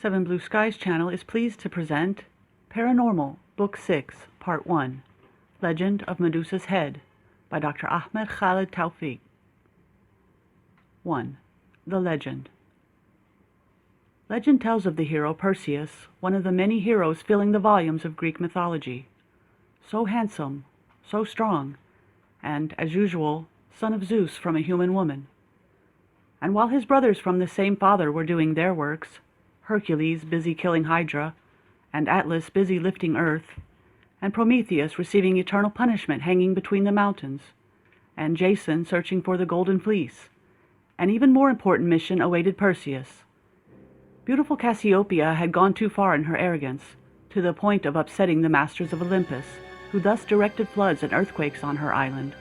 Seven Blue Skies channel is pleased to present Paranormal, Book 6, Part 1, Legend of Medusa's Head, by Dr. Ahmed Khalid Tawfiq. 1. The Legend. Legend tells of the hero Perseus, one of the many heroes filling the volumes of Greek mythology. So handsome, so strong, and, as usual, son of Zeus from a human woman. And while his brothers from the same father were doing their works, Hercules busy killing Hydra, and Atlas busy lifting earth, and Prometheus receiving eternal punishment hanging between the mountains, and Jason searching for the Golden Fleece, an even more important mission awaited Perseus. Beautiful Cassiopeia had gone too far in her arrogance, to the point of upsetting the masters of Olympus, who thus directed floods and earthquakes on her island.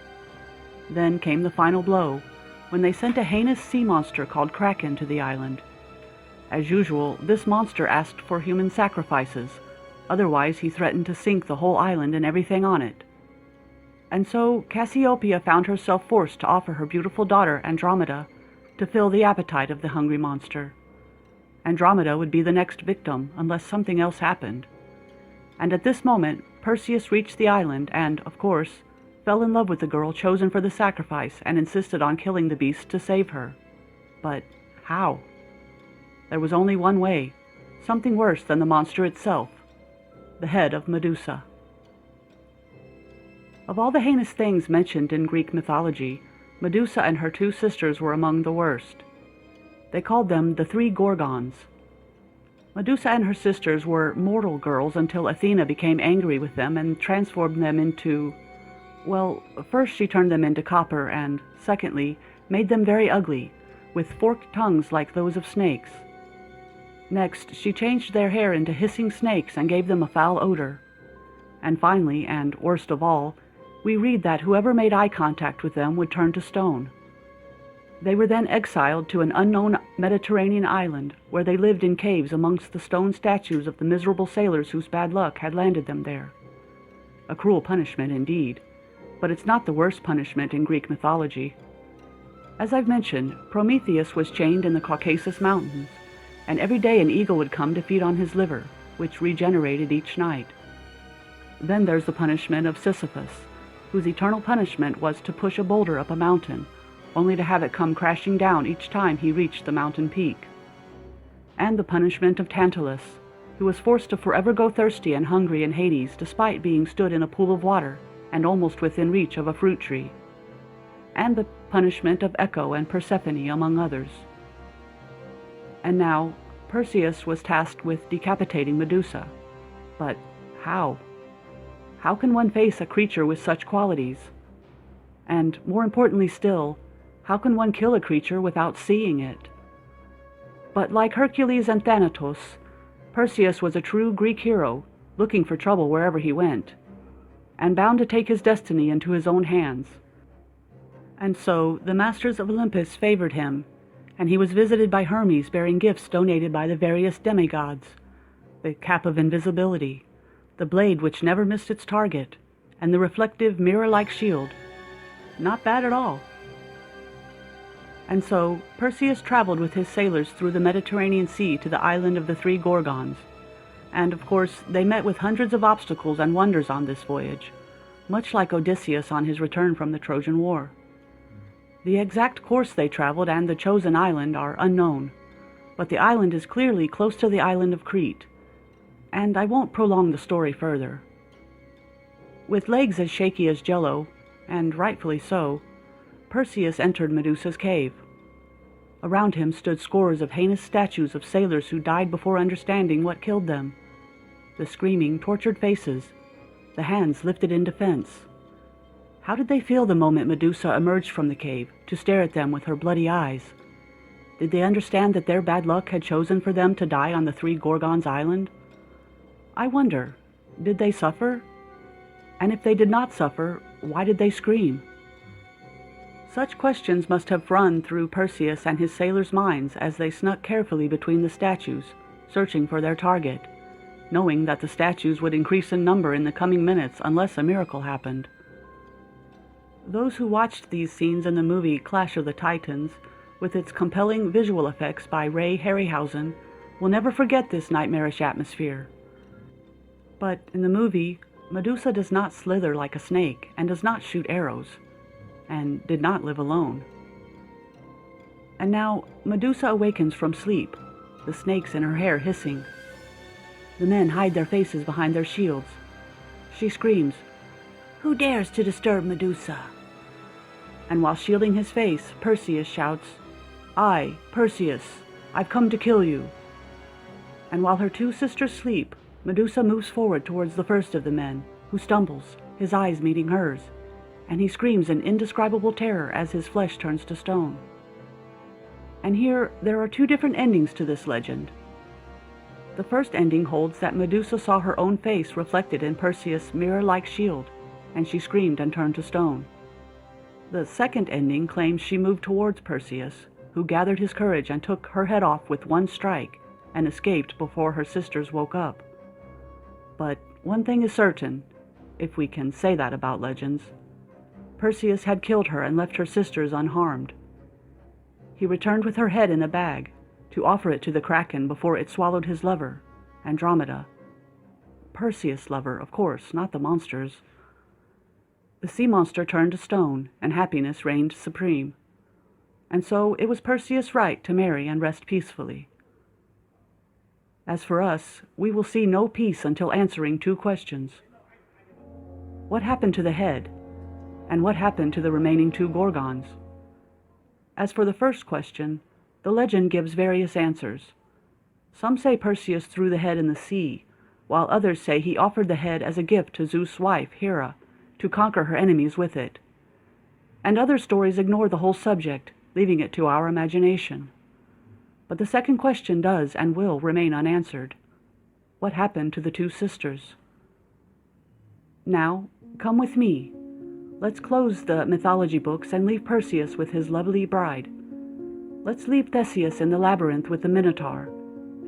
Then came the final blow, when they sent a heinous sea monster called Kraken to the island. As usual, this monster asked for human sacrifices, otherwise he threatened to sink the whole island and everything on it. And so Cassiopeia found herself forced to offer her beautiful daughter Andromeda to fill the appetite of the hungry monster. Andromeda would be the next victim unless something else happened. And at this moment, Perseus reached the island and, of course, fell in love with the girl chosen for the sacrifice and insisted on killing the beast to save her. But how? There was only one way, something worse than the monster itself, the head of Medusa. Of all the heinous things mentioned in Greek mythology, Medusa and her two sisters were among the worst. They called them the three Gorgons. Medusa and her sisters were mortal girls until Athena became angry with them and transformed them into, well, first she turned them into copper and, secondly, made them very ugly, with forked tongues like those of snakes. Next, she changed their hair into hissing snakes and gave them a foul odor. And finally, and worst of all, we read that whoever made eye contact with them would turn to stone. They were then exiled to an unknown Mediterranean island, where they lived in caves amongst the stone statues of the miserable sailors whose bad luck had landed them there. A cruel punishment indeed, but it's not the worst punishment in Greek mythology. As I've mentioned, Prometheus was chained in the Caucasus Mountains, and every day an eagle would come to feed on his liver, which regenerated each night. Then there's the punishment of Sisyphus, whose eternal punishment was to push a boulder up a mountain, only to have it come crashing down each time he reached the mountain peak. And the punishment of Tantalus, who was forced to forever go thirsty and hungry in Hades despite being stood in a pool of water and almost within reach of a fruit tree. And the punishment of Echo and Persephone, among others. And now, Perseus was tasked with decapitating Medusa. But how? How can one face a creature with such qualities? And, more importantly still, how can one kill a creature without seeing it? But like Hercules and Thanatos, Perseus was a true Greek hero, looking for trouble wherever he went, and bound to take his destiny into his own hands. And so, the masters of Olympus favored him, and he was visited by Hermes bearing gifts donated by the various demigods, the cap of invisibility, the blade which never missed its target, and the reflective mirror-like shield. Not bad at all. And so, Perseus traveled with his sailors through the Mediterranean Sea to the island of the three Gorgons, and of course they met with hundreds of obstacles and wonders on this voyage, much like Odysseus on his return from the Trojan War. The exact course they traveled and the chosen island are unknown, but the island is clearly close to the island of Crete, and I won't prolong the story further. With legs as shaky as jello, and rightfully so, Perseus entered Medusa's cave. Around him stood scores of heinous statues of sailors who died before understanding what killed them. The screaming, tortured faces, the hands lifted in defense. How did they feel the moment Medusa emerged from the cave to stare at them with her bloody eyes? Did they understand that their bad luck had chosen for them to die on the three Gorgons' island? I wonder, did they suffer? And if they did not suffer, why did they scream? Such questions must have run through Perseus and his sailors' minds as they snuck carefully between the statues, searching for their target, knowing that the statues would increase in number in the coming minutes unless a miracle happened. Those who watched these scenes in the movie Clash of the Titans, with its compelling visual effects by Ray Harryhausen, will never forget this nightmarish atmosphere. But in the movie, Medusa does not slither like a snake and does not shoot arrows, and did not live alone. And now Medusa awakens from sleep, the snakes in her hair hissing. The men hide their faces behind their shields. She screams, "Who dares to disturb Medusa?" And while shielding his face, Perseus shouts, "I, Perseus, I've come to kill you." And while her two sisters sleep, Medusa moves forward towards the first of the men, who stumbles, his eyes meeting hers, and he screams in indescribable terror as his flesh turns to stone. And here there are two different endings to this legend. The first ending holds that Medusa saw her own face reflected in Perseus' mirror-like shield, and she screamed and turned to stone. The second ending claims she moved towards Perseus, who gathered his courage and took her head off with one strike, and escaped before her sisters woke up. But one thing is certain, if we can say that about legends. Perseus had killed her and left her sisters unharmed. He returned with her head in a bag, to offer it to the Kraken before it swallowed his lover, Andromeda. Perseus' lover, of course, not the monster's. The sea monster turned to stone, and happiness reigned supreme. And so it was Perseus' right to marry and rest peacefully. As for us, we will see no peace until answering two questions. What happened to the head? And what happened to the remaining two Gorgons? As for the first question, the legend gives various answers. Some say Perseus threw the head in the sea, while others say he offered the head as a gift to Zeus' wife, Hera, to conquer her enemies with it. And other stories ignore the whole subject, leaving it to our imagination. But the second question does and will remain unanswered. What happened to the two sisters? Now, come with me. Let's close the mythology books and leave Perseus with his lovely bride. Let's leave Theseus in the labyrinth with the Minotaur,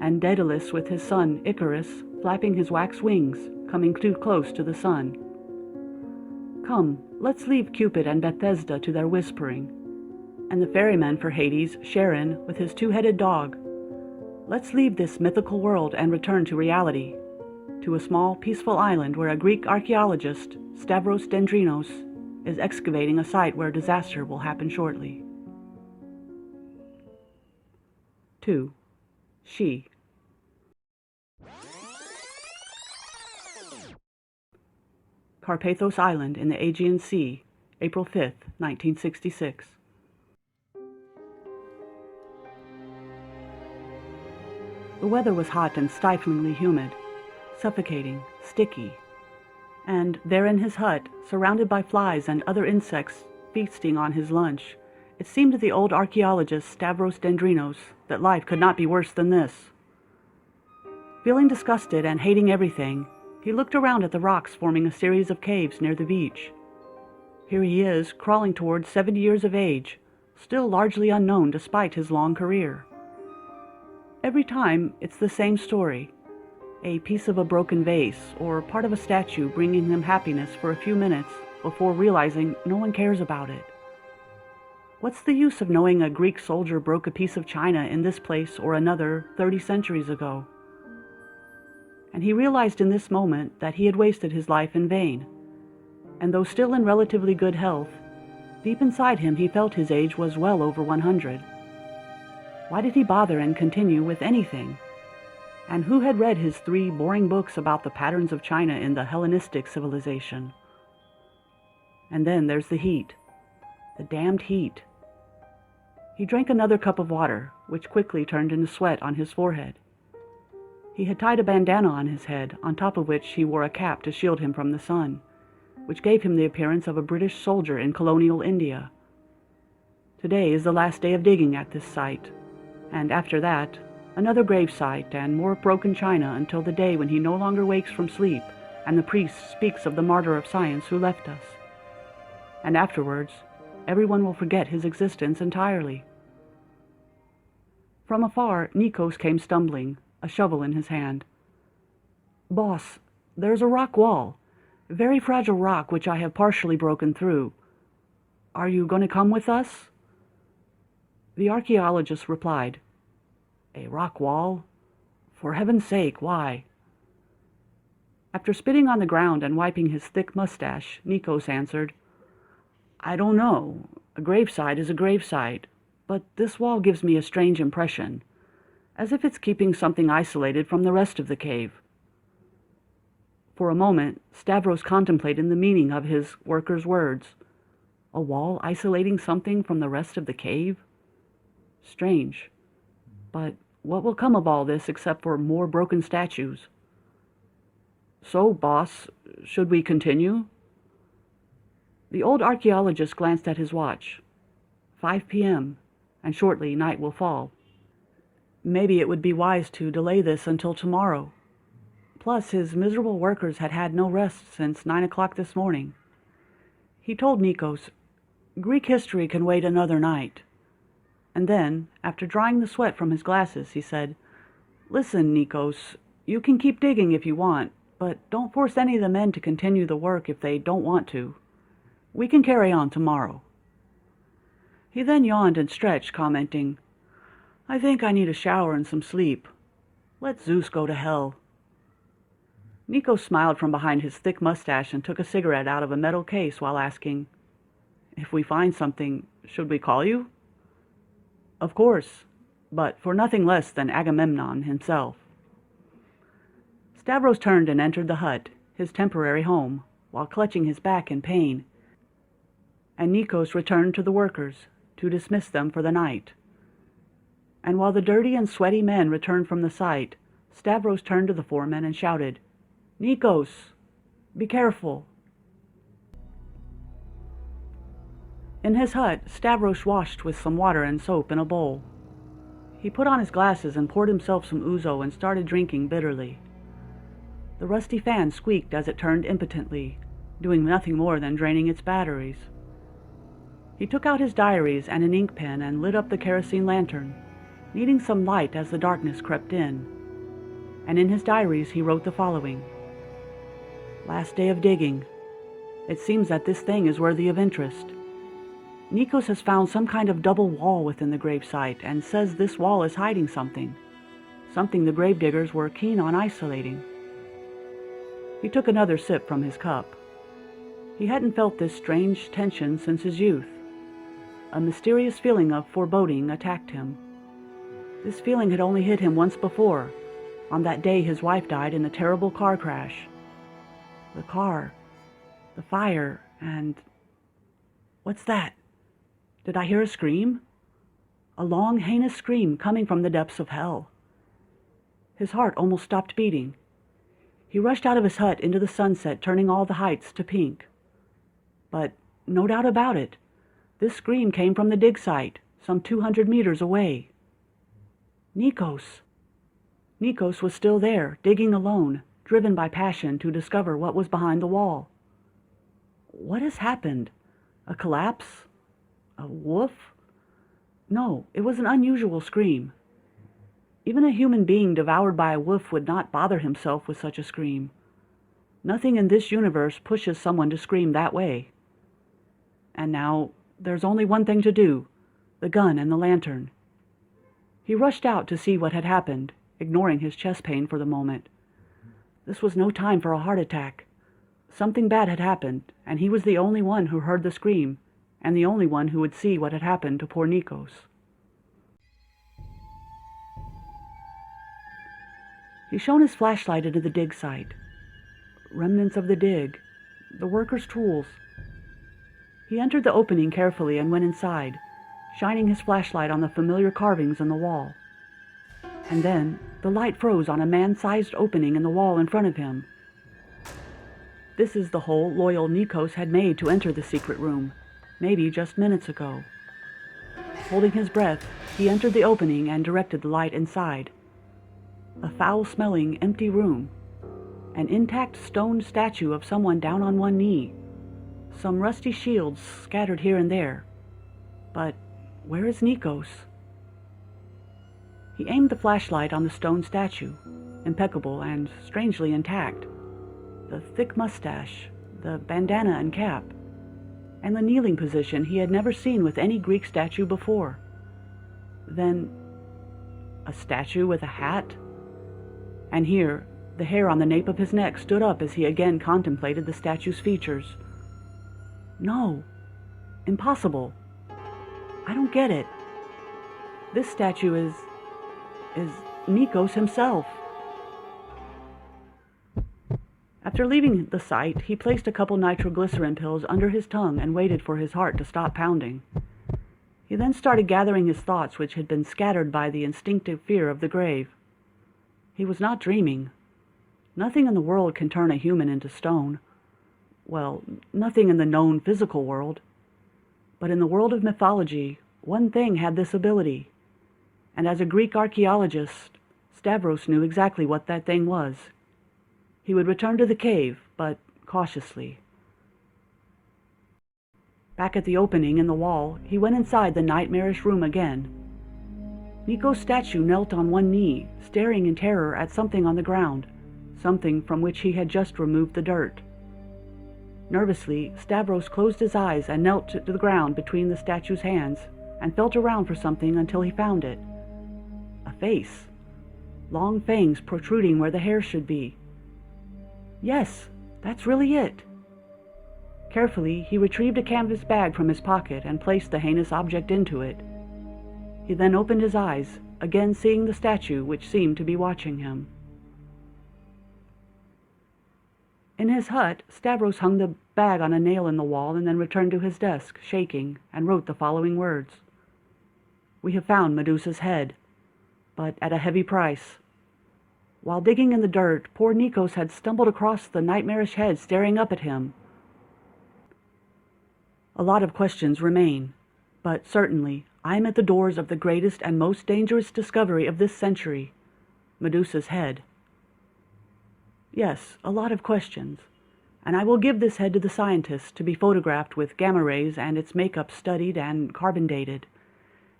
and Daedalus with his son Icarus flapping his wax wings, coming too close to the sun. Come, let's leave Cupid and Bethesda to their whispering, and the ferryman for Hades, Charon, with his two-headed dog. Let's leave this mythical world and return to reality, to a small, peaceful island where a Greek archaeologist, Stavros Dendrinos, is excavating a site where disaster will happen shortly. 2. She. Carpathos Island in the Aegean Sea, April 5, 1966. The weather was hot and stiflingly humid, suffocating, sticky, and there in his hut, surrounded by flies and other insects feasting on his lunch, it seemed to the old archaeologist Stavros Dendrinos that life could not be worse than this. Feeling disgusted and hating everything, he looked around at the rocks forming a series of caves near the beach. Here he is, crawling towards 70 years of age, still largely unknown despite his long career. Every time, it's the same story. A piece of a broken vase or part of a statue bringing him happiness for a few minutes before realizing no one cares about it. What's the use of knowing a Greek soldier broke a piece of china in this place or another 30 centuries ago? And he realized in this moment that he had wasted his life in vain. And though still in relatively good health, deep inside him he felt his age was well over 100. Why did he bother and continue with anything? And who had read his 3 boring books about the patterns of China in the Hellenistic civilization? And then there's the heat. The damned heat. He drank another cup of water, which quickly turned into sweat on his forehead. He had tied a bandana on his head, on top of which he wore a cap to shield him from the sun, which gave him the appearance of a British soldier in colonial India. Today is the last day of digging at this site, and after that, another grave site and more broken china until the day when he no longer wakes from sleep and the priest speaks of the martyr of science who left us. And afterwards, everyone will forget his existence entirely. From afar, Nikos came stumbling, a shovel in his hand. "Boss, there's a rock wall, a very fragile rock which I have partially broken through. Are you going to come with us?" The archaeologist replied, "A rock wall? For heaven's sake, why?" After spitting on the ground and wiping his thick mustache, Nikos answered, "I don't know. A gravesite is a gravesite, but this wall gives me a strange impression, as if it's keeping something isolated from the rest of the cave." For a moment, Stavros contemplated the meaning of his worker's words. A wall isolating something from the rest of the cave? Strange. But what will come of all this except for more broken statues? "So, boss, should we continue?" The old archaeologist glanced at his watch. 5 p.m., and shortly night will fall. Maybe it would be wise to delay this until tomorrow. Plus, his miserable workers had had no rest since 9 o'clock this morning. He told Nikos, "Greek history can wait another night." And then, after drying the sweat from his glasses, he said, "Listen, Nikos, you can keep digging if you want, but don't force any of the men to continue the work if they don't want to. We can carry on tomorrow." He then yawned and stretched, commenting, "I think I need a shower and some sleep. Let Zeus go to hell." Nikos smiled from behind his thick mustache and took a cigarette out of a metal case while asking, "If we find something, should we call you?" "Of course, but for nothing less than Agamemnon himself." Stavros turned and entered the hut, his temporary home, while clutching his back in pain, and Nikos returned to the workers to dismiss them for the night. And while the dirty and sweaty men returned from the site, Stavros turned to the foreman and shouted, "Nikos, be careful." In his hut, Stavros washed with some water and soap in a bowl. He put on his glasses and poured himself some ouzo and started drinking bitterly. The rusty fan squeaked as it turned impotently, doing nothing more than draining its batteries. He took out his diaries and an ink pen and lit up the kerosene lantern, needing some light as the darkness crept in. And in his diaries he wrote the following: "Last day of digging. It seems that this thing is worthy of interest. Nikos has found some kind of double wall within the gravesite and says this wall is hiding something the gravediggers were keen on isolating." He took another sip from his cup. He hadn't felt this strange tension since his youth. A mysterious feeling of foreboding attacked him. This feeling had only hit him once before, on that day his wife died in a terrible car crash. The car, the fire, and... What's that? Did I hear a scream? A long, heinous scream coming from the depths of hell. His heart almost stopped beating. He rushed out of his hut into the sunset, turning all the heights to pink. But no doubt about it, this scream came from the dig site, some 200 meters away. Nikos. Nikos was still there, digging alone, driven by passion to discover what was behind the wall. What has happened? A collapse? A woof? No, it was an unusual scream. Even a human being devoured by a wolf would not bother himself with such a scream. Nothing in this universe pushes someone to scream that way. And now, there's only one thing to do: the gun and the lantern. He rushed out to see what had happened, ignoring his chest pain for the moment. This was no time for a heart attack. Something bad had happened, and he was the only one who heard the scream, and the only one who would see what had happened to poor Nikos. He shone his flashlight into the dig site. Remnants of the dig, the workers' tools. He entered the opening carefully and went inside, shining his flashlight on the familiar carvings in the wall. And then the light froze on a man-sized opening in the wall in front of him. This is the hole loyal Nikos had made to enter the secret room, maybe just minutes ago. Holding his breath, he entered the opening and directed the light inside. A foul-smelling, empty room. An intact stone statue of someone down on one knee. Some rusty shields scattered here and there. But where is Nikos? He aimed the flashlight on the stone statue, impeccable and strangely intact. The thick mustache, the bandana and cap, and the kneeling position he had never seen with any Greek statue before. Then, a statue with a hat? And here, the hair on the nape of his neck stood up as he again contemplated the statue's features. No, impossible. I don't get it. This statue is Nikos himself. After leaving the site, he placed a couple nitroglycerin pills under his tongue and waited for his heart to stop pounding. He then started gathering his thoughts, which had been scattered by the instinctive fear of the grave. He was not dreaming. Nothing in the world can turn a human into stone. Well, nothing in the known physical world. But in the world of mythology, one thing had this ability. And as a Greek archaeologist, Stavros knew exactly what that thing was. He would return to the cave, but cautiously. Back at the opening in the wall, he went inside the nightmarish room again. Nikos' statue knelt on one knee, staring in terror at something on the ground, something from which he had just removed the dirt. Nervously, Stavros closed his eyes and knelt to the ground between the statue's hands and felt around for something until he found it. A face. Long fangs protruding where the hair should be. Yes, that's really it. Carefully, he retrieved a canvas bag from his pocket and placed the heinous object into it. He then opened his eyes, again seeing the statue which seemed to be watching him. In his hut, Stavros hung the bag on a nail in the wall and then returned to his desk, shaking, and wrote the following words. We have found Medusa's head, but at a heavy price. While digging in the dirt, poor Nikos had stumbled across the nightmarish head staring up at him. A lot of questions remain, but certainly I am at the doors of the greatest and most dangerous discovery of this century, Medusa's head. Yes, a lot of questions, and I will give this head to the scientists to be photographed with gamma rays and its makeup studied and carbon dated.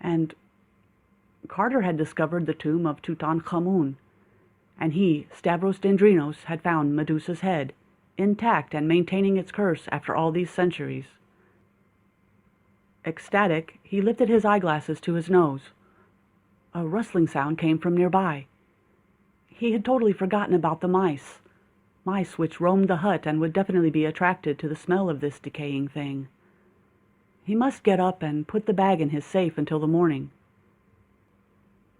And Carter had discovered the tomb of Tutankhamun, and he, Stavros Dendrinos, had found Medusa's head, intact and maintaining its curse after all these centuries. Ecstatic, he lifted his eyeglasses to his nose. A rustling sound came from nearby. He had totally forgotten about the mice which roamed the hut and would definitely be attracted to the smell of this decaying thing. He must get up and put the bag in his safe until the morning.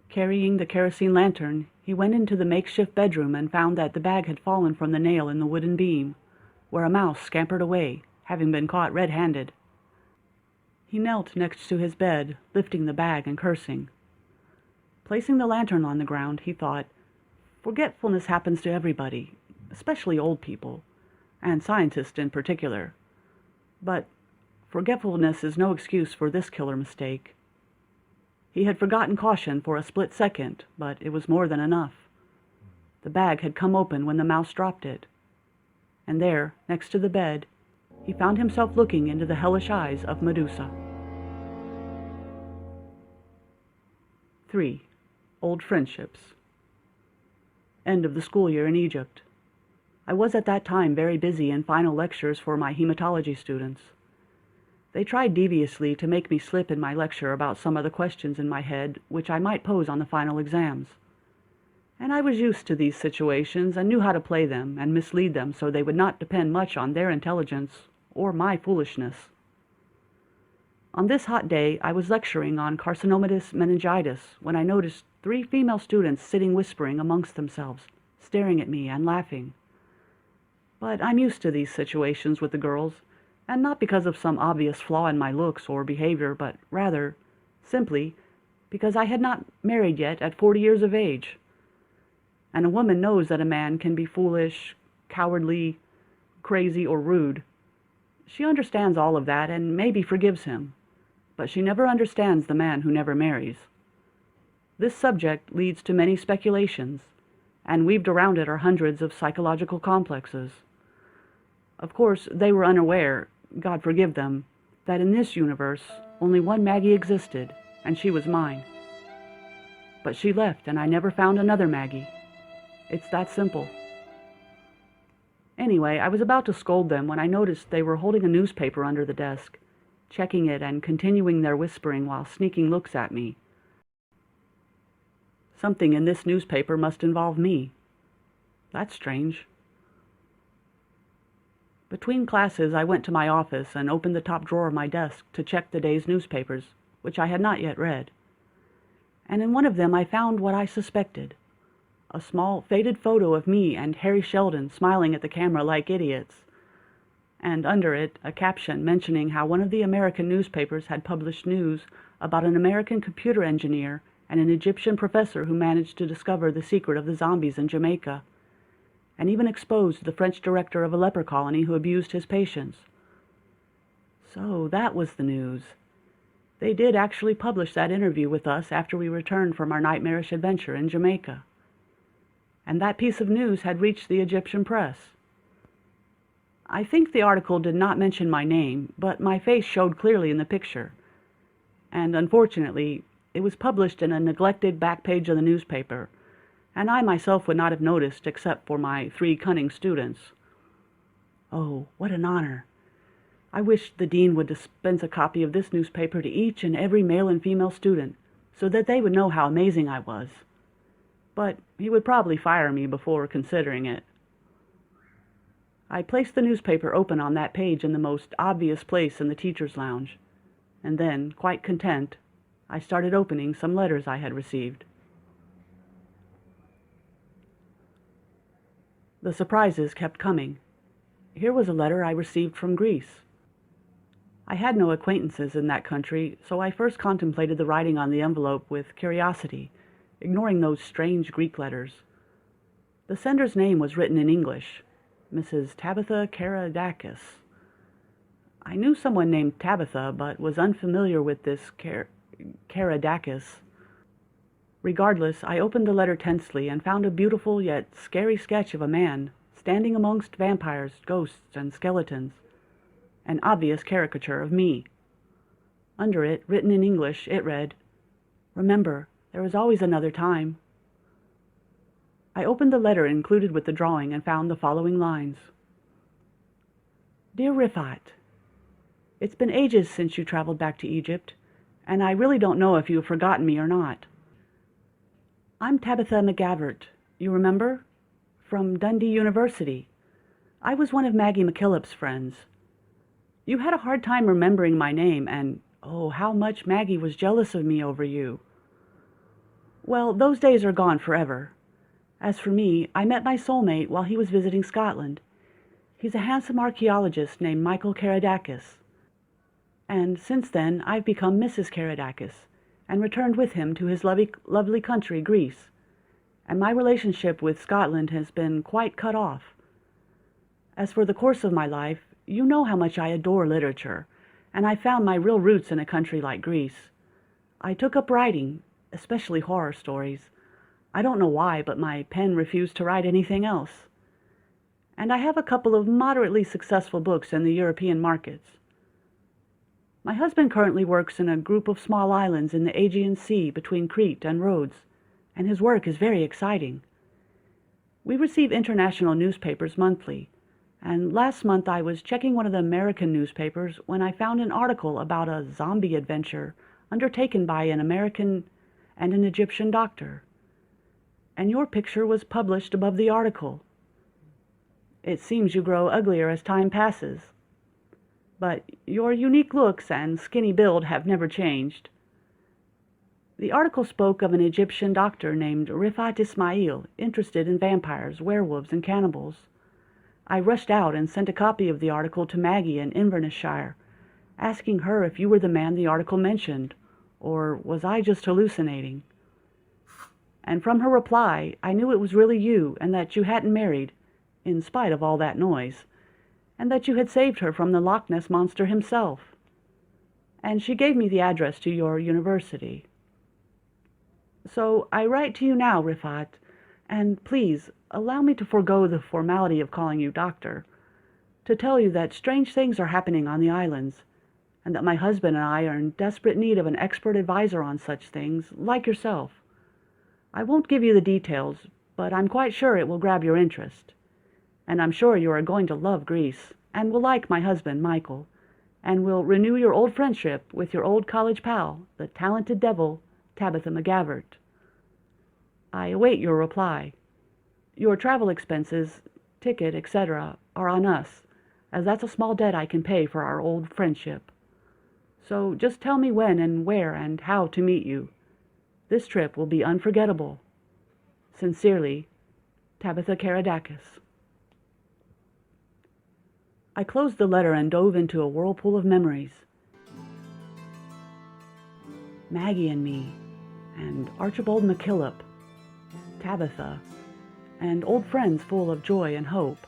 Carrying the kerosene lantern, he went into the makeshift bedroom and found that the bag had fallen from the nail in the wooden beam, where a mouse scampered away, having been caught red-handed. He knelt next to his bed, lifting the bag and cursing. Placing the lantern on the ground, he thought, forgetfulness happens to everybody, especially old people, and scientists in particular. But forgetfulness is no excuse for this killer mistake. He had forgotten caution for a split second, but it was more than enough. The bag had come open when the mouse dropped it. And there, next to the bed, he found himself looking into the hellish eyes of Medusa. 3. Old friendships. End of the school year in Egypt. I was at that time very busy in final lectures for my hematology students. They tried deviously to make me slip in my lecture about some of the questions in my head which I might pose on the final exams. And I was used to these situations and knew how to play them and mislead them so they would not depend much on their intelligence or my foolishness. On this hot day, I was lecturing on carcinomatous meningitis when I noticed 3 female students sitting whispering amongst themselves, staring at me and laughing. But I'm used to these situations with the girls, and not because of some obvious flaw in my looks or behavior, but rather, simply, because I had not married yet at 40 years of age. And a woman knows that a man can be foolish, cowardly, crazy, or rude. She understands all of that and maybe forgives him, but she never understands the man who never marries. This subject leads to many speculations, and weaved around it are hundreds of psychological complexes. Of course, they were unaware, God forgive them, that in this universe only one Maggie existed, and she was mine. But she left, and I never found another Maggie. It's that simple. Anyway, I was about to scold them when I noticed they were holding a newspaper under the desk, checking it and continuing their whispering while sneaking looks at me. Something in this newspaper must involve me. That's strange. Between classes, I went to my office and opened the top drawer of my desk to check the day's newspapers, which I had not yet read. And in one of them I found what I suspected: a small, faded photo of me and Harry Sheldon smiling at the camera like idiots, and under it a caption mentioning how one of the American newspapers had published news about an American computer engineer and an Egyptian professor who managed to discover the secret of the zombies in Jamaica, and even exposed the French director of a leper colony who abused his patients. So that was the news. They did actually publish that interview with us after we returned from our nightmarish adventure in Jamaica. And that piece of news had reached the Egyptian press. I think the article did not mention my name, but my face showed clearly in the picture. And unfortunately, it was published in a neglected back page of the newspaper, and I myself would not have noticed except for my 3 cunning students. Oh, what an honor! I wish the dean would dispense a copy of this newspaper to each and every male and female student, so that they would know how amazing I was. But he would probably fire me before considering it. I placed the newspaper open on that page in the most obvious place in the teacher's lounge, and then, quite content, I started opening some letters I had received. The surprises kept coming. Here was a letter I received from Greece. I had no acquaintances in that country, so I first contemplated the writing on the envelope with curiosity, ignoring those strange Greek letters. The sender's name was written in English, Mrs. Tabitha Karadakis. I knew someone named Tabitha, but was unfamiliar with this Karadakis. Regardless, I opened the letter tensely and found a beautiful yet scary sketch of a man standing amongst vampires, ghosts, and skeletons. An obvious caricature of me. Under it, written in English, it read, "Remember, there is always another time." I opened the letter included with the drawing and found the following lines. Dear Rifat, it's been ages since you traveled back to Egypt, and I really don't know if you have forgotten me or not. I'm Tabitha McGavert, you remember? From Dundee University. I was one of Maggie McKillop's friends. You had a hard time remembering my name, and oh, how much Maggie was jealous of me over you. Well, those days are gone forever. As for me, I met my soulmate while he was visiting Scotland. He's a handsome archaeologist named Michael Karadakis. And since then, I've become Mrs. Karadakis, and returned with him to his lovely country, Greece. And my relationship with Scotland has been quite cut off. As for the course of my life, you know how much I adore literature, and I found my real roots in a country like Greece. I took up writing, especially horror stories. I don't know why, but my pen refused to write anything else. And I have a couple of moderately successful books in the European markets. My husband currently works in a group of small islands in the Aegean Sea between Crete and Rhodes, and his work is very exciting. We receive international newspapers monthly, and last month I was checking one of the American newspapers when I found an article about a zombie adventure undertaken by an American and an Egyptian doctor. And your picture was published above the article. It seems you grow uglier as time passes. But your unique looks and skinny build have never changed. The article spoke of an Egyptian doctor named Rifat Ismail, interested in vampires, werewolves, and cannibals. I rushed out and sent a copy of the article to Maggie in Inverness-shire, asking her if you were the man the article mentioned, or was I just hallucinating? And from her reply, I knew it was really you, and that you hadn't married, in spite of all that noise, and that you had saved her from the Loch Ness Monster himself. And she gave me the address to your university. So I write to you now, Rifat, and please allow me to forego the formality of calling you doctor, to tell you that strange things are happening on the islands, and that my husband and I are in desperate need of an expert advisor on such things, like yourself. I won't give you the details, but I'm quite sure it will grab your interest. And I'm sure you are going to love Greece, and will like my husband, Michael, and will renew your old friendship with your old college pal, the talented devil, Tabitha McGavert. I await your reply. Your travel expenses, ticket, etc., are on us, as that's a small debt I can pay for our old friendship. So just tell me when and where and how to meet you. This trip will be unforgettable. Sincerely, Tabitha Karadakis. I closed the letter and dove into a whirlpool of memories. Maggie and me, and Archibald McKillop, Tabitha, and old friends full of joy and hope.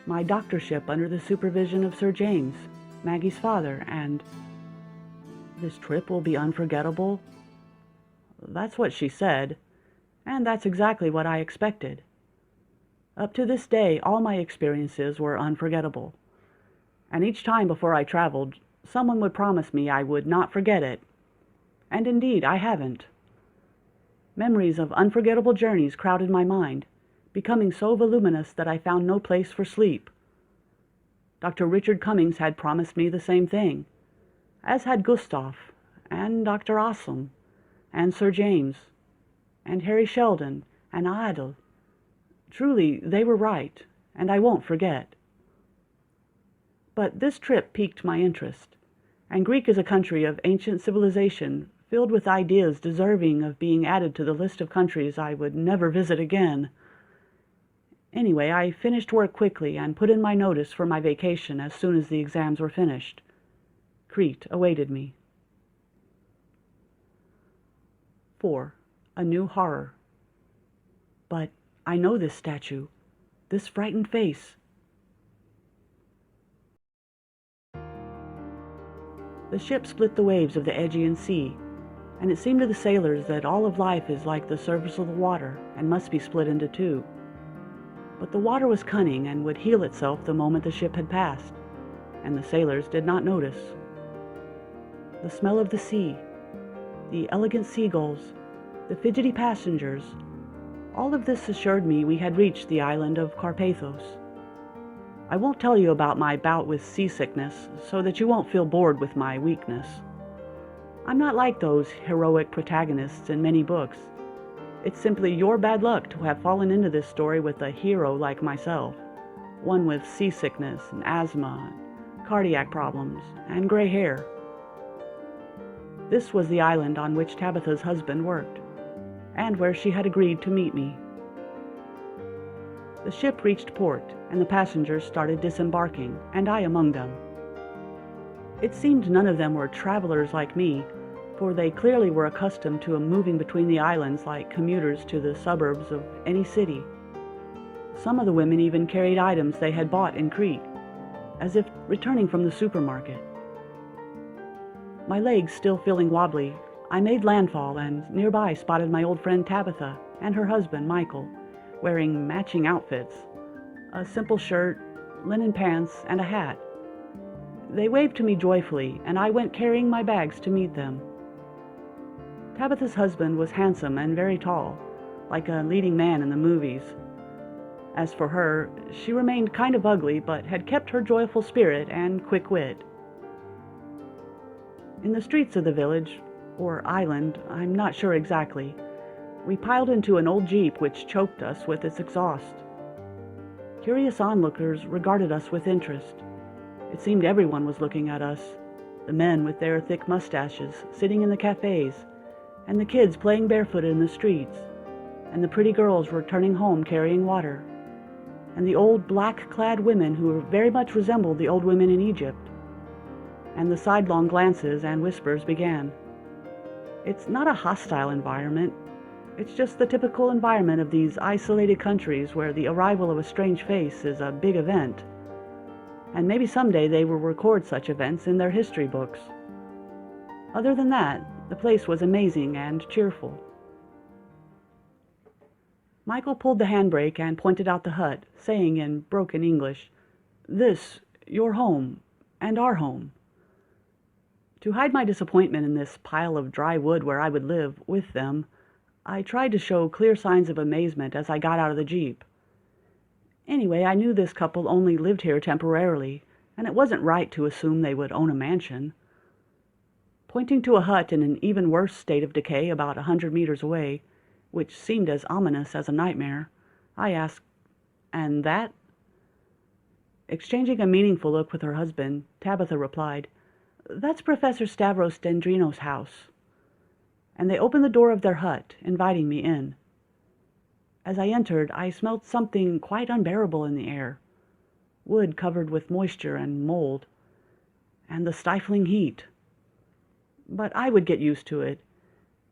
My doctorship under the supervision of Sir James, Maggie's father, and this trip will be unforgettable. That's what she said, and that's exactly what I expected. Up to this day, all my experiences were unforgettable, and each time before I traveled, someone would promise me I would not forget it, and indeed I haven't. Memories of unforgettable journeys crowded my mind, becoming so voluminous that I found no place for sleep. Dr. Richard Cummings had promised me the same thing, as had Gustav, and Dr. Ossum, and Sir James, and Harry Sheldon, and Adel. Truly, they were right, and I won't forget. But this trip piqued my interest, and Greek is a country of ancient civilization filled with ideas deserving of being added to the list of countries I would never visit again. Anyway, I finished work quickly and put in my notice for my vacation as soon as the exams were finished. Crete awaited me. 4. A new horror. But I know this statue, this frightened face. The ship split the waves of the Aegean Sea, and it seemed to the sailors that all of life is like the surface of the water and must be split into two. But the water was cunning and would heal itself the moment the ship had passed, and the sailors did not notice. The smell of the sea, the elegant seagulls, the fidgety passengers, all of this assured me we had reached the island of Carpathos. I won't tell you about my bout with seasickness, so that you won't feel bored with my weakness. I'm not like those heroic protagonists in many books. It's simply your bad luck to have fallen into this story with a hero like myself, one with seasickness and asthma, and cardiac problems, and gray hair. This was the island on which Tabitha's husband worked, and where she had agreed to meet me. The ship reached port, and the passengers started disembarking, and I among them. It seemed none of them were travelers like me, for they clearly were accustomed to moving between the islands like commuters to the suburbs of any city. Some of the women even carried items they had bought in Crete, as if returning from the supermarket. My legs still feeling wobbly, I made landfall and nearby spotted my old friend Tabitha and her husband Michael, wearing matching outfits, a simple shirt, linen pants, and a hat. They waved to me joyfully, and I went carrying my bags to meet them. Tabitha's husband was handsome and very tall, like a leading man in the movies. As for her, she remained kind of ugly, but had kept her joyful spirit and quick wit. In the streets of the village, or island, I'm not sure exactly, we piled into an old jeep which choked us with its exhaust. Curious onlookers regarded us with interest. It seemed everyone was looking at us, the men with their thick mustaches sitting in the cafes, and the kids playing barefooted in the streets, and the pretty girls returning home carrying water, and the old black-clad women who very much resembled the old women in Egypt. And the sidelong glances and whispers began. It's not a hostile environment. It's just the typical environment of these isolated countries where the arrival of a strange face is a big event. And maybe someday they will record such events in their history books. Other than that, the place was amazing and cheerful. Michael pulled the handbrake and pointed out the hut, saying in broken English, "This, your home, and our home." To hide my disappointment in this pile of dry wood where I would live with them, I tried to show clear signs of amazement as I got out of the jeep. Anyway, I knew this couple only lived here temporarily, and it wasn't right to assume they would own a mansion. Pointing to a hut in an even worse state of decay about 100 meters away, which seemed as ominous as a nightmare, I asked, "And that?" Exchanging a meaningful look with her husband, Tabitha replied, "That's Professor Stavros Dendrino's house." And they opened the door of their hut, inviting me in. As I entered, I smelled something quite unbearable in the air. Wood covered with moisture and mold, and the stifling heat. But I would get used to it.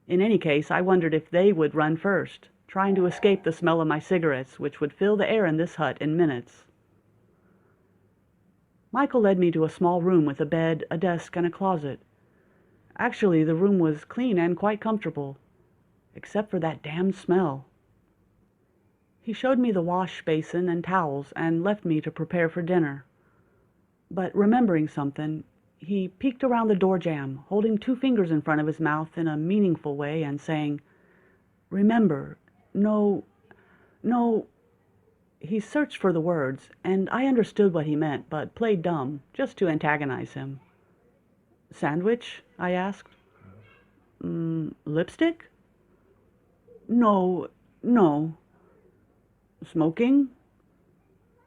In any case, I wondered if they would run first, trying to escape the smell of my cigarettes, which would fill the air in this hut in minutes. Michael led me to a small room with a bed, a desk, and a closet. Actually, the room was clean and quite comfortable, except for that damned smell. He showed me the wash basin and towels and left me to prepare for dinner. But remembering something, he peeked around the door jamb, holding 2 fingers in front of his mouth in a meaningful way and saying, "Remember, no." He searched for the words, and I understood what he meant, but played dumb, just to antagonize him. "Sandwich?" I asked. Lipstick?" No. "Smoking?"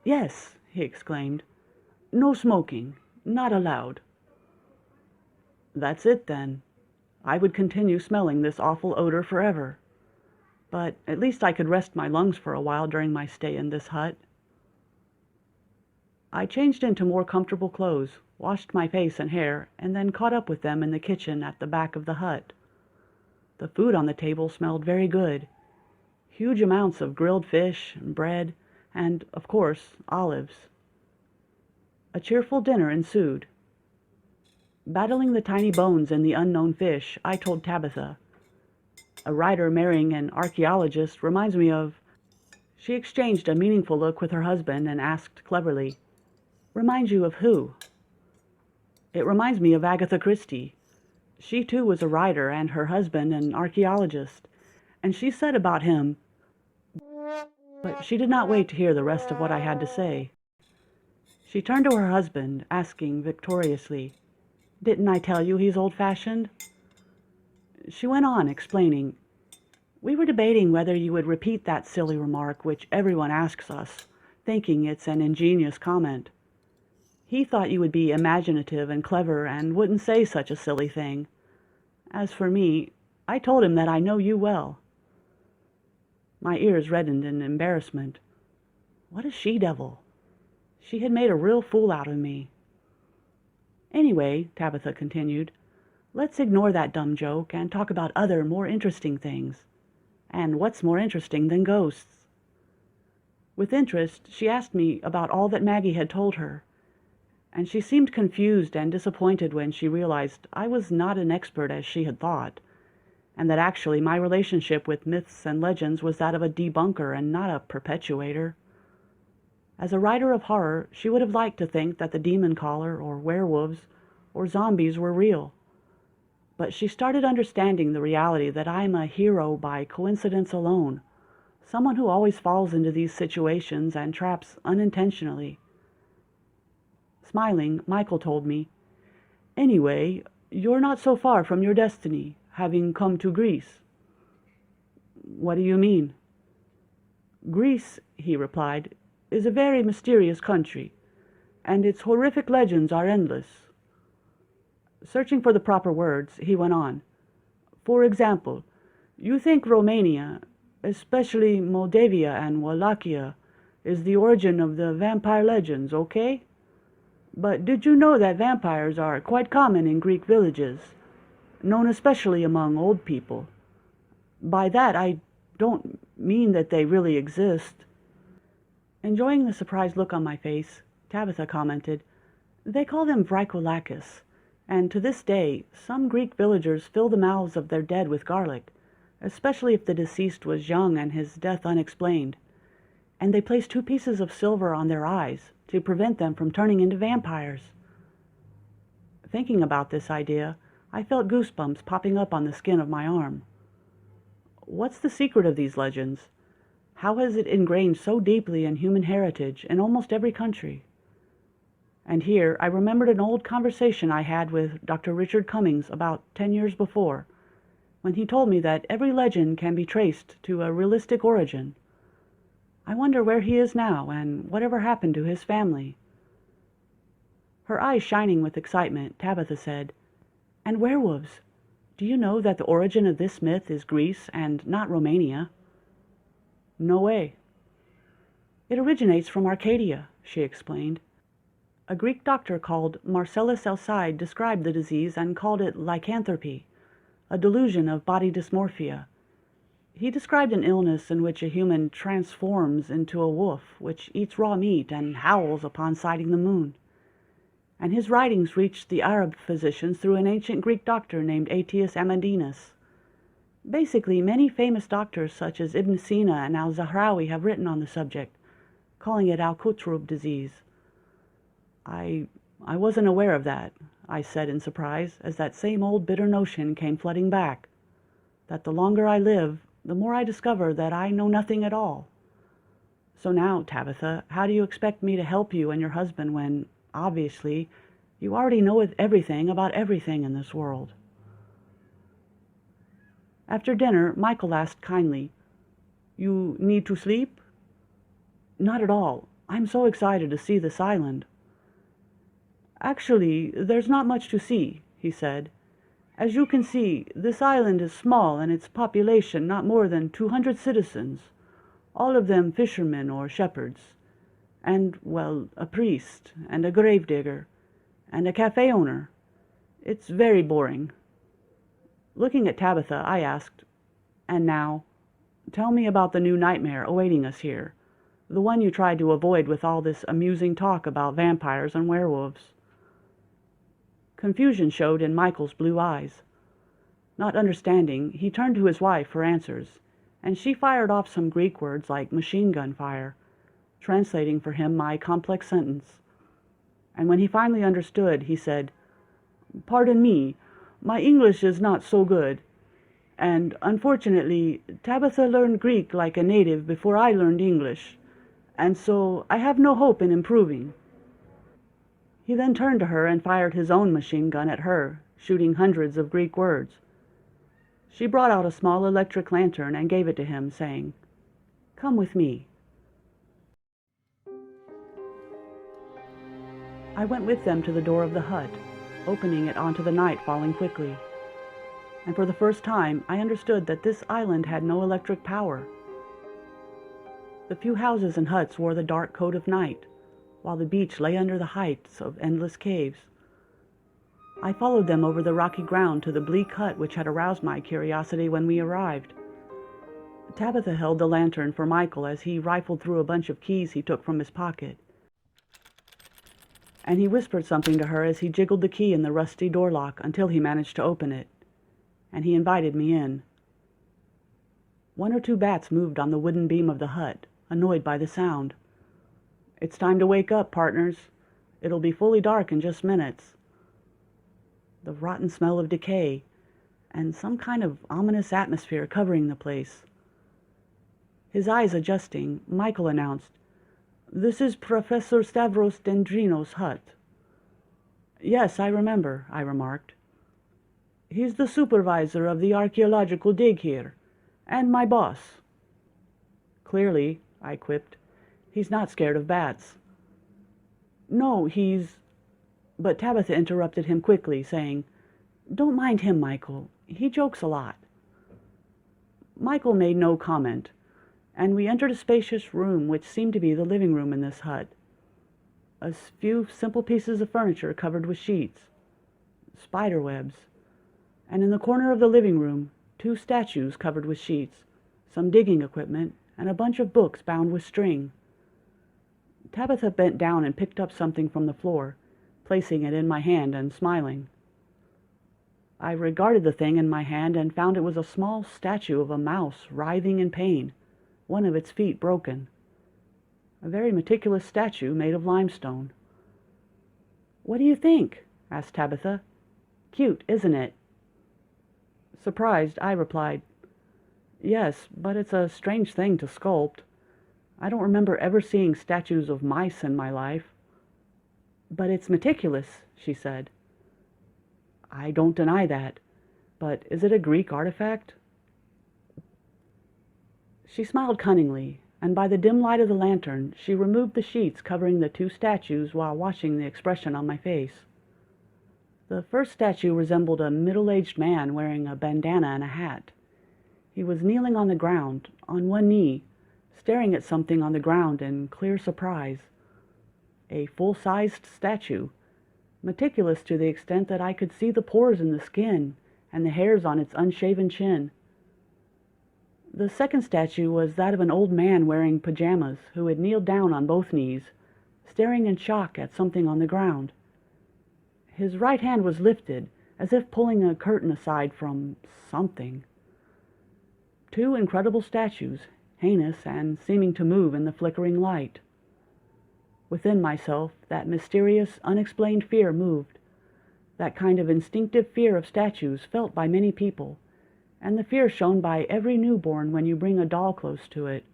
"Yes," he exclaimed. "No smoking. Not allowed." That's it, then. I would continue smelling this awful odor forever. But at least I could rest my lungs for a while during my stay in this hut. I changed into more comfortable clothes, washed my face and hair, and then caught up with them in the kitchen at the back of the hut. The food on the table smelled very good. Huge amounts of grilled fish, and bread, and, of course, olives. A cheerful dinner ensued. Battling the tiny bones in the unknown fish, I told Tabitha, "A writer marrying an archaeologist reminds me of—" She exchanged a meaningful look with her husband and asked cleverly, "Reminds you of who?" "It reminds me of Agatha Christie. She too was a writer and her husband an archaeologist, and she said about him—" But she did not wait to hear the rest of what I had to say. She turned to her husband, asking victoriously, "Didn't I tell you he's old-fashioned?" She went on, explaining, "We were debating whether you would repeat that silly remark which everyone asks us, thinking it's an ingenious comment. He thought you would be imaginative and clever and wouldn't say such a silly thing. As for me, I told him that I know you well." My ears reddened in embarrassment. What a she-devil! She had made a real fool out of me. "Anyway," Tabitha continued, "let's ignore that dumb joke and talk about other, more interesting things. And what's more interesting than ghosts?" With interest, she asked me about all that Maggie had told her, and she seemed confused and disappointed when she realized I was not an expert as she had thought, and that actually my relationship with myths and legends was that of a debunker and not a perpetuator. As a writer of horror, she would have liked to think that the demon caller, or werewolves, or zombies were real. But she started understanding the reality that I'm a hero by coincidence alone, someone who always falls into these situations and traps unintentionally. Smiling, Michael told me, "Anyway, you're not so far from your destiny, having come to Greece." "What do you mean?" "Greece," he replied, "is a very mysterious country, and its horrific legends are endless." Searching for the proper words, he went on, "For example, you think Romania, especially Moldavia and Wallachia, is the origin of the vampire legends, okay? But did you know that vampires are quite common in Greek villages, known especially among old people? By that I don't mean that they really exist." Enjoying the surprised look on my face, Tabitha commented, "They call them Vraikolakis, and to this day some Greek villagers fill the mouths of their dead with garlic, especially if the deceased was young and his death unexplained. And they place 2 pieces of silver on their eyes to prevent them from turning into vampires." Thinking about this idea, I felt goosebumps popping up on the skin of my arm. What's the secret of these legends? How has it ingrained so deeply in human heritage in almost every country? And here I remembered an old conversation I had with Dr. Richard Cummings about 10 years before, when he told me that every legend can be traced to a realistic origin. I wonder where he is now, and whatever happened to his family." Her eyes shining with excitement, Tabitha said, "And werewolves. Do you know that the origin of this myth is Greece and not Romania?" "No way." "It originates from Arcadia," she explained. "A Greek doctor called Marcellus Alcide described the disease and called it lycanthropy, a delusion of body dysmorphia. He described an illness in which a human transforms into a wolf, which eats raw meat and howls upon sighting the moon. And his writings reached the Arab physicians through an ancient Greek doctor named Aetius Amandinus. Basically, many famous doctors such as Ibn Sina and al-Zahrawi have written on the subject, calling it al-Kutrub disease." I wasn't aware of that," I said in surprise, as that same old bitter notion came flooding back, that the longer I live, the more I discover that I know nothing at all. "So now, Tabitha, how do you expect me to help you and your husband when, obviously, you already know everything about everything in this world?" After dinner, Michael asked kindly, "You need to sleep?" "Not at all. I'm so excited to see this island." "Actually, there's not much to see," he said. "As you can see, this island is small and its population not more than 200 citizens, all of them fishermen or shepherds, and, well, a priest, and a gravedigger, and a cafe owner. It's very boring." Looking at Tabitha, I asked, "And now, tell me about the new nightmare awaiting us here, the one you tried to avoid with all this amusing talk about vampires and werewolves." Confusion showed in Michael's blue eyes. Not understanding, he turned to his wife for answers, and she fired off some Greek words like machine gun fire, translating for him my complex sentence. And when he finally understood, he said, "Pardon me, my English is not so good, and, unfortunately, Tabitha learned Greek like a native before I learned English, and so I have no hope in improving." He then turned to her and fired his own machine gun at her, shooting hundreds of Greek words. She brought out a small electric lantern and gave it to him, saying, "Come with me." I went with them to the door of the hut, opening it onto the night falling quickly. And for the first time, I understood that this island had no electric power. The few houses and huts wore the dark coat of night, while the beach lay under the heights of endless caves. I followed them over the rocky ground to the bleak hut which had aroused my curiosity when we arrived. Tabitha held the lantern for Michael as he rifled through a bunch of keys he took from his pocket, and he whispered something to her as he jiggled the key in the rusty door lock until he managed to open it, and he invited me in. One or two bats moved on the wooden beam of the hut, annoyed by the sound. "It's time to wake up, partners. It'll be fully dark in just minutes." The rotten smell of decay, and some kind of ominous atmosphere covering the place. His eyes adjusting, Michael announced, "This is Professor Stavros Dendrino's hut." "Yes, I remember," I remarked. "He's the supervisor of the archaeological dig here, and my boss." "Clearly," I quipped, "he's not scared of bats." "No, he's—" But Tabitha interrupted him quickly, saying, "Don't mind him, Michael. He jokes a lot." Michael made no comment, and we entered a spacious room which seemed to be the living room in this hut. A few simple pieces of furniture covered with sheets, spider webs, and in the corner of the living room, 2 statues covered with sheets, some digging equipment, and a bunch of books bound with string. Tabitha bent down and picked up something from the floor, placing it in my hand and smiling. I regarded the thing in my hand and found it was a small statue of a mouse writhing in pain, one of its feet broken. A very meticulous statue made of limestone. "What do you think?" asked Tabitha. "Cute, isn't it?" Surprised, I replied, "Yes, but it's a strange thing to sculpt. I don't remember ever seeing statues of mice in my life." "But it's meticulous," she said. "I don't deny that, but is it a Greek artifact?" She smiled cunningly, and by the dim light of the lantern she removed the sheets covering the two statues while watching the expression on my face. The first statue resembled a middle-aged man wearing a bandana and a hat. He was kneeling on the ground, on one knee, staring at something on the ground in clear surprise. A full-sized statue, meticulous to the extent that I could see the pores in the skin and the hairs on its unshaven chin. The second statue was that of an old man wearing pajamas who had kneeled down on both knees, staring in shock at something on the ground. His right hand was lifted, as if pulling a curtain aside from something. Two incredible statues, heinous and seeming to move in the flickering light. Within myself, that mysterious, unexplained fear moved, that kind of instinctive fear of statues felt by many people, and the fear shown by every newborn when you bring a doll close to it.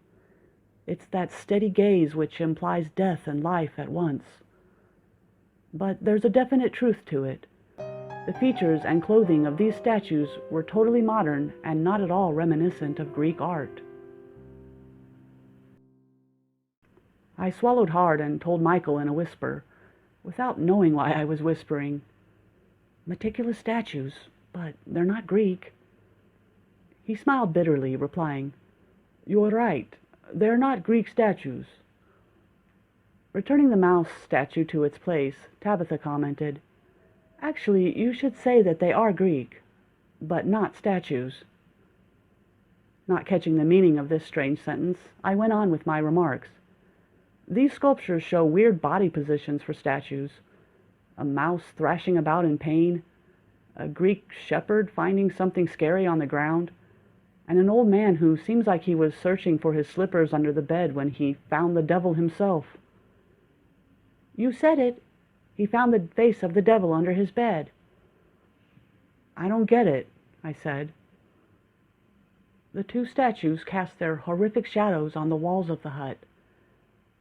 It's that steady gaze which implies death and life at once. But there's a definite truth to it. The features and clothing of these statues were totally modern and not at all reminiscent of Greek art. I swallowed hard and told Michael in a whisper, without knowing why I was whispering, "Meticulous statues, but they're not Greek." He smiled bitterly, replying, "You're right, they're not Greek statues." Returning the mouse statue to its place, Tabitha commented, "Actually, you should say that they are Greek, but not statues." Not catching the meaning of this strange sentence, I went on with my remarks. These sculptures show weird body positions for statues. A mouse thrashing about in pain, a Greek shepherd finding something scary on the ground, and an old man who seems like he was searching for his slippers under the bed when he found the devil himself. "You said it. He found the face of the devil under his bed." "I don't get it," I said. The two statues cast their horrific shadows on the walls of the hut,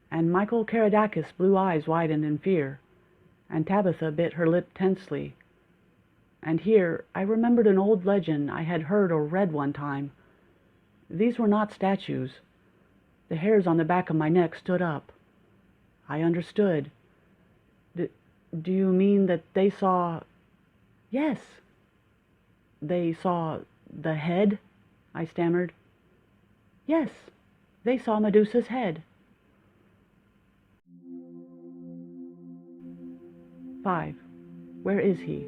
and Michael Karadakis' blue eyes widened in fear, and Tabitha bit her lip tensely. And here I remembered an old legend I had heard or read one time. These were not statues. The hairs on the back of my neck stood up. I understood. Do you mean that they saw—" "Yes." "They saw the head?" I stammered. "Yes, they saw Medusa's head." 5. Where is he?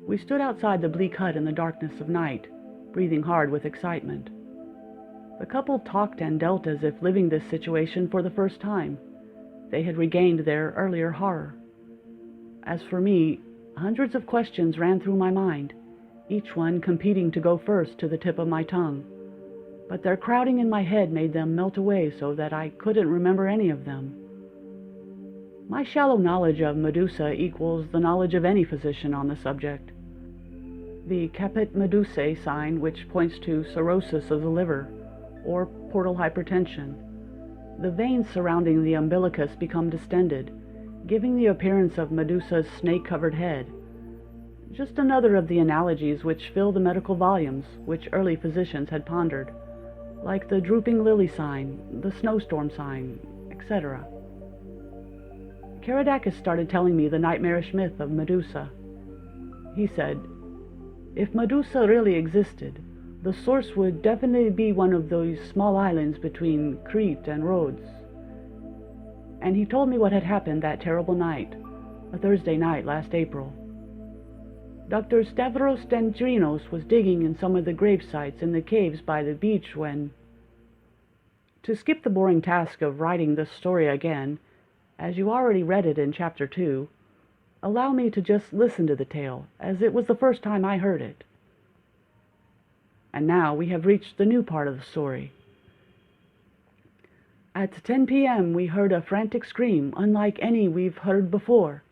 We stood outside the bleak hut in the darkness of night, breathing hard with excitement. The couple talked and dealt as if living this situation for the first time. They had regained their earlier horror. As for me, hundreds of questions ran through my mind, each one competing to go first to the tip of my tongue. But their crowding in my head made them melt away so that I couldn't remember any of them. My shallow knowledge of Medusa equals the knowledge of any physician on the subject. The Caput Medusae sign, which points to cirrhosis of the liver, or portal hypertension. The veins surrounding the umbilicus become distended, giving the appearance of Medusa's snake-covered head. Just another of the analogies which fill the medical volumes which early physicians had pondered, like the drooping lily sign, the snowstorm sign, etc. Karadakis started telling me the nightmarish myth of Medusa. He said, "If Medusa really existed, the source would definitely be one of those small islands between Crete and Rhodes." And he told me what had happened that terrible night, a Thursday night last April. Dr. Stavros Dendrinos was digging in some of the grave sites in the caves by the beach when— To skip the boring task of writing this story again, as you already read it in Chapter 2, allow me to just listen to the tale, as it was the first time I heard it. And now we have reached the new part of the story. At 10 p.m. we heard a frantic scream unlike any we've heard before.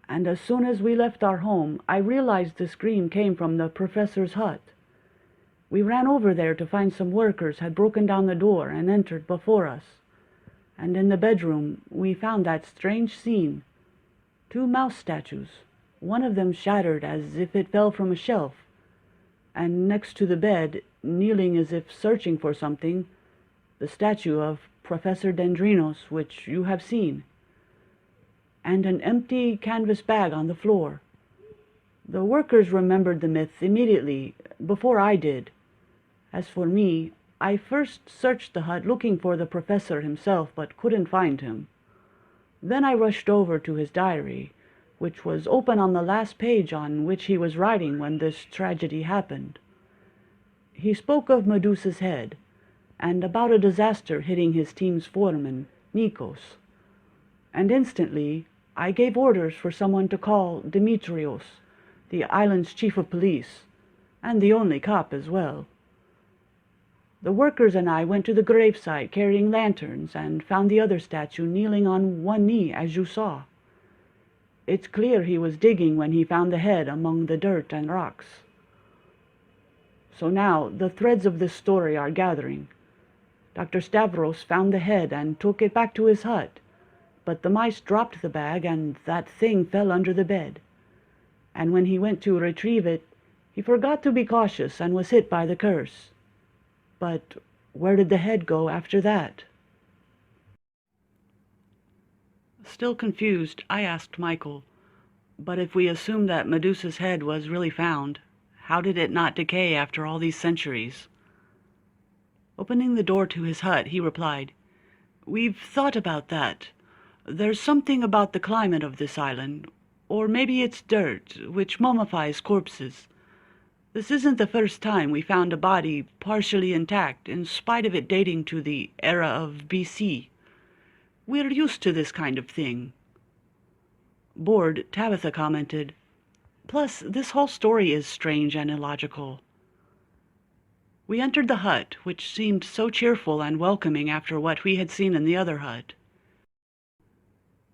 And as soon as we left our home, I realized the scream came from the professor's hut. We ran over there to find some workers had broken down the door and entered before us. And in the bedroom, we found that strange scene. 2 mouse statues, one of them shattered as if it fell from a shelf, and next to the bed, kneeling as if searching for something, the statue of Professor Dendrinos, which you have seen, and an empty canvas bag on the floor. The workers remembered the myth immediately, before I did. As for me, I first searched the hut looking for the professor himself, but couldn't find him. Then I rushed over to his diary, which was open on the last page on which he was writing when this tragedy happened. He spoke of Medusa's head, and about a disaster hitting his team's foreman, Nikos. And instantly, I gave orders for someone to call Demetrios, the island's chief of police, and the only cop as well. The workers and I went to the gravesite carrying lanterns and found the other statue kneeling on one knee, as you saw. It's clear he was digging when he found the head among the dirt and rocks. So now the threads of this story are gathering. Dr. Stavros found the head and took it back to his hut, but the mice dropped the bag and that thing fell under the bed. And when he went to retrieve it, he forgot to be cautious and was hit by the curse. But where did the head go after that? Still confused, I asked Michael, but if we assume that Medusa's head was really found, how did it not decay after all these centuries? Opening the door to his hut, he replied, "We've thought about that. There's something about the climate of this island, or maybe it's dirt, which mummifies corpses. This isn't the first time we found a body partially intact, in spite of it dating to the era of BC. We're used to this kind of thing." Bored, Tabitha commented, "Plus, this whole story is strange and illogical." We entered the hut, which seemed so cheerful and welcoming after what we had seen in the other hut.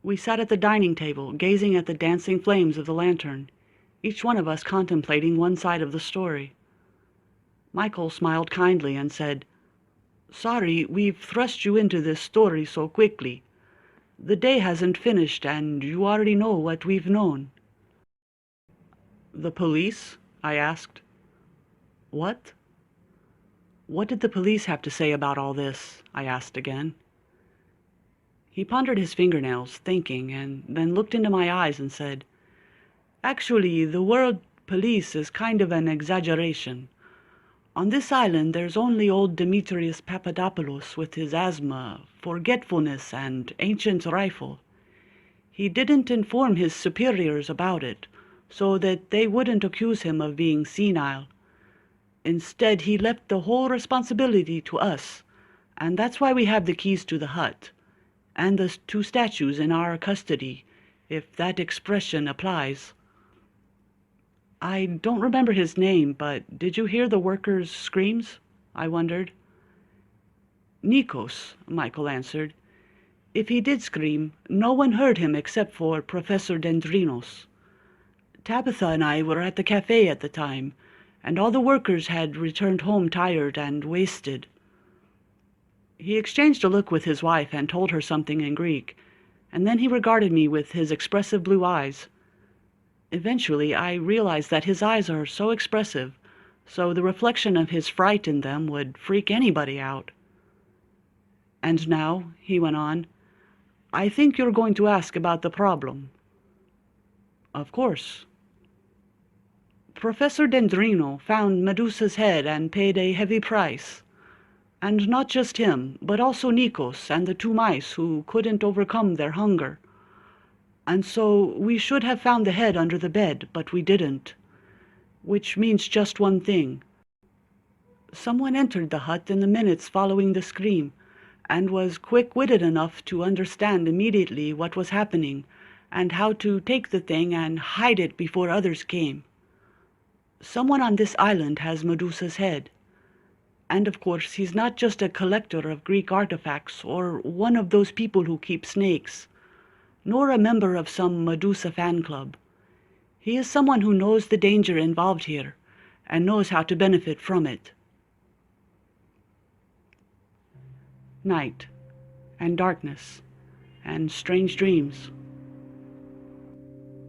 We sat at the dining table, gazing at the dancing flames of the lantern, each one of us contemplating one side of the story. Michael smiled kindly and said, "Sorry we've thrust you into this story so quickly. The day hasn't finished, and you already know what we've known." "The police?" I asked. "What?" "What did the police have to say about all this?" I asked again. He pondered his fingernails, thinking, and then looked into my eyes and said, "Actually, the word police is kind of an exaggeration. On this island there's only old Demetrius Papadopoulos with his asthma, forgetfulness, and ancient rifle. He didn't inform his superiors about it, so that they wouldn't accuse him of being senile. Instead, he left the whole responsibility to us, and that's why we have the keys to the hut, and the two statues in our custody, if that expression applies." "I don't remember his name, but did you hear the workers' screams?" I wondered. "Nikos," Michael answered. "If he did scream, no one heard him except for Professor Dendrinos. Tabitha and I were at the cafe at the time, and all the workers had returned home tired and wasted." He exchanged a look with his wife and told her something in Greek, and then he regarded me with his expressive blue eyes. Eventually, I realized that his eyes are so expressive, so the reflection of his fright in them would freak anybody out. "And now," he went on, "I think you're going to ask about the problem." "Of course." "Professor Dendrino found Medusa's head and paid a heavy price. And not just him, but also Nikos and the two mice who couldn't overcome their hunger. And so we should have found the head under the bed, but we didn't. Which means just one thing. Someone entered the hut in the minutes following the scream, and was quick-witted enough to understand immediately what was happening, and how to take the thing and hide it before others came. Someone on this island has Medusa's head. And of course, he's not just a collector of Greek artifacts or one of those people who keep snakes, nor a member of some Medusa fan club. He is someone who knows the danger involved here and knows how to benefit from it." Night, and darkness, and strange dreams.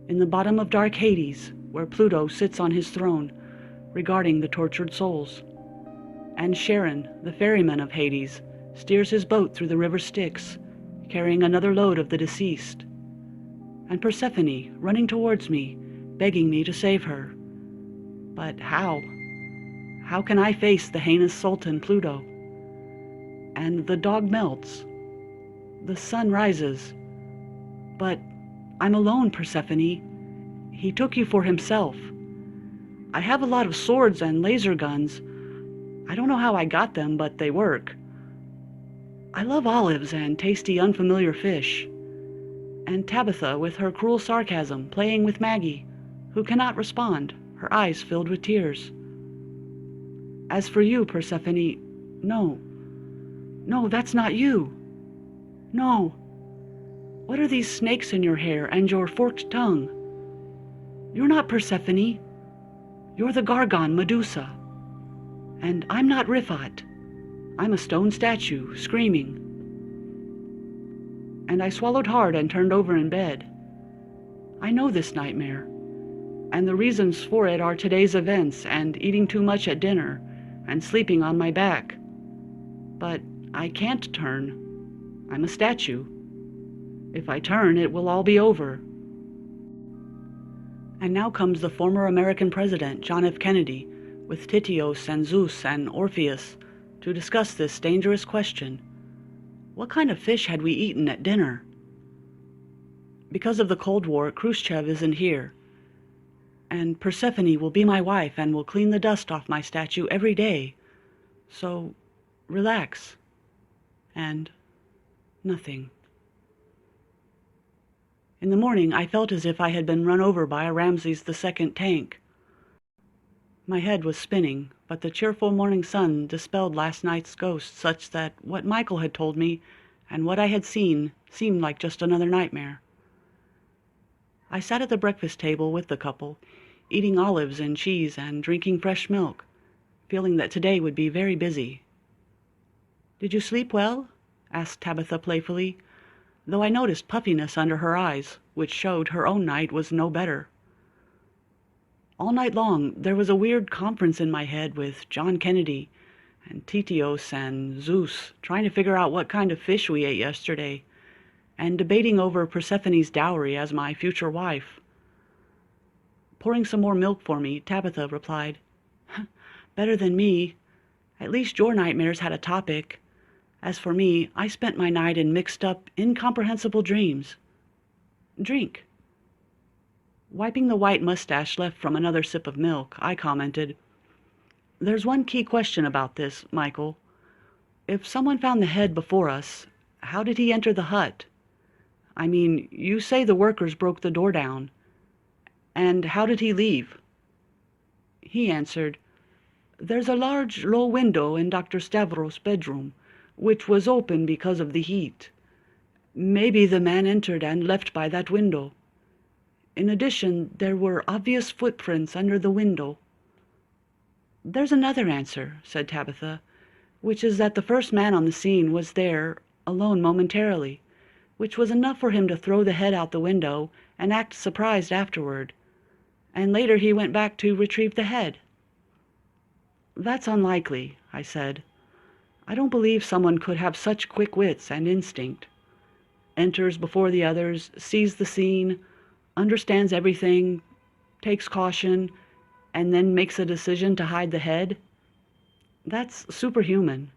In the bottom of dark Hades, where Pluto sits on his throne, regarding the tortured souls, and Charon, the ferryman of Hades, steers his boat through the river Styx, carrying another load of the deceased. And Persephone running towards me, begging me to save her. But how? How can I face the heinous Sultan Pluto? And the dog melts. The sun rises. But I'm alone, Persephone. He took you for himself. I have a lot of swords and laser guns. I don't know how I got them, but they work. I love olives and tasty unfamiliar fish. And Tabitha with her cruel sarcasm, playing with Maggie, who cannot respond, her eyes filled with tears. As for you, Persephone, no. No, that's not you. No. What are these snakes in your hair and your forked tongue? You're not Persephone. You're the Gorgon, Medusa. And I'm not Rifat. I'm a stone statue, screaming. And I swallowed hard and turned over in bed. I know this nightmare, and the reasons for it are today's events and eating too much at dinner and sleeping on my back. But I can't turn. I'm a statue. If I turn, it will all be over. And now comes the former American president, John F. Kennedy, with Tityos and Zeus and Orpheus, to discuss this dangerous question. What kind of fish had we eaten at dinner? Because of the Cold War, Khrushchev isn't here. And Persephone will be my wife and will clean the dust off my statue every day. So, relax. And nothing. In the morning, I felt as if I had been run over by a Ramses II tank. My head was spinning, but the cheerful morning sun dispelled last night's ghost such that what Michael had told me and what I had seen seemed like just another nightmare. I sat at the breakfast table with the couple, eating olives and cheese and drinking fresh milk, feeling that today would be very busy. "Did you sleep well?" asked Tabitha playfully, though I noticed puffiness under her eyes, which showed her own night was no better. All night long there was a weird conference in my head with John Kennedy and Tityos and Zeus, trying to figure out what kind of fish we ate yesterday, and debating over Persephone's dowry as my future wife. Pouring some more milk for me, Tabitha replied, "Better than me. At least your nightmares had a topic. As for me, I spent my night in mixed-up, incomprehensible dreams. Drink." Wiping the white mustache left from another sip of milk, I commented, "There's one key question about this, Michael. If someone found the head before us, how did he enter the hut? I mean, you say the workers broke the door down. And how did he leave?" He answered, "There's a large, low window in Dr. Stavros' bedroom, which was open because of the heat. Maybe the man entered and left by that window. In addition, there were obvious footprints under the window." "There's another answer," said Tabitha, "which is that the first man on the scene was there, alone momentarily, which was enough for him to throw the head out the window and act surprised afterward, and later he went back to retrieve the head." "That's unlikely," I said. "I don't believe someone could have such quick wits and instinct. Enters before the others, sees the scene, understands everything, takes caution, and then makes a decision to hide the head. That's superhuman."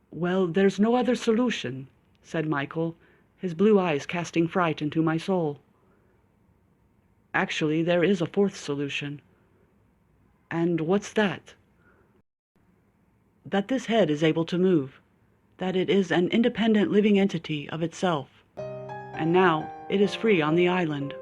"Well, there's no other solution," said Michael, his blue eyes casting fright into my soul. "Actually, there is a fourth solution." "And what's that?" "That this head is able to move, that it is an independent living entity of itself. And now it is free on the island."